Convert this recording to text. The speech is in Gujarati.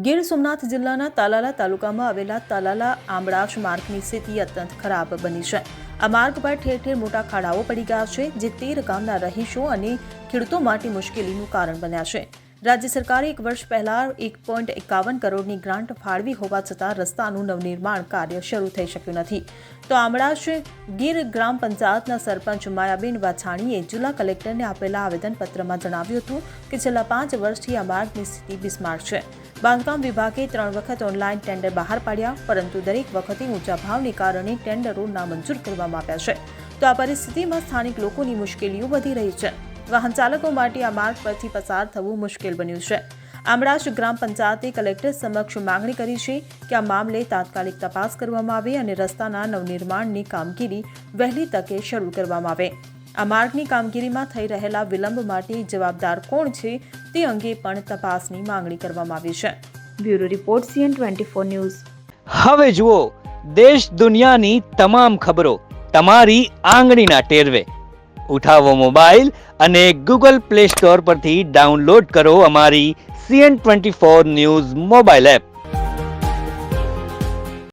ગીર સોમનાથ જિલ્લાના તાલાલા તાલુકામાં આવેલા તાલાલા આંબળાશ માર્ગની સ્થિતિ અત્યંત ખરાબ બની છે। આ માર્ગ પર ઠેર ઠેર મોટા ખાડાઓ પડી ગયા છે, જે 13 ગામના રહીશો અને ખેડૂતો માટે મુશ્કેલીનું કારણ બન્યા છે। રાજ્ય સરકારે 1 વર્ષ પહેલા 1.51 કરોડની ગ્રાન્ટ ફાળવી હોવા છતાં રસ્તાનું નવનિર્માણ કાર્ય શરૂ થઈ શક્યું નથી। તો આંબળાશ ગીર ગ્રામ પંચાયતના સરપંચ માયાબેન વાછાણીએ જિલ્લા કલેક્ટરને આપેલા આવેદનપત્રમાં જણાવ્યું હતું કે છેલ્લા 5 વર્ષથી આ માર્ગની સ્થિતિ બિસ્માર છે। બાંધકામ વિભાગે 3 વખત ઓનલાઈન ટેન્ડર બહાર પાડ્યા, પરંતુ દરેક વખતે ઊંચા ભાવને કારણે ટેન્ડરો નામંજૂર કરવામાં આવ્યા છે। તો આ પરિસ્થિતિમાં સ્થાનિક લોકોની મુશ્કેલીઓ વધી રહી છે। વાહન ચાલકો માટે આ માર્ગ પરથી પસાર થવું મુશ્કેલ બન્યું છે। આંબળાશ ગ્રામ પંચાયતે કલેક્ટર સમક્ષ માંગણી કરી છે કે આ મામલે તાત્કાલિક તપાસ કરવામાં આવે અને રસ્તાના નવનિર્માણની કામગીરી વહેલી તકે શરૂ કરવામાં આવે। આ માર્ગની કામગીરીમાં થઈ રહેલા વિલંબ માટે જવાબદાર કોણ છે તે અંગે પણ તપાસની માંગણી કરવામાં આવી છે। Bureau report CN24 news. હવે જુઓ દેશ દુનિયાની તમામ ખબરો તમારી આંગળીના ટેરવે। ઉઠાવો મોબાઈલ અને Google Play Store પરથી ડાઉનલોડ કરો અમારી CN24 ન્યૂઝ મોબાઈલ એપ।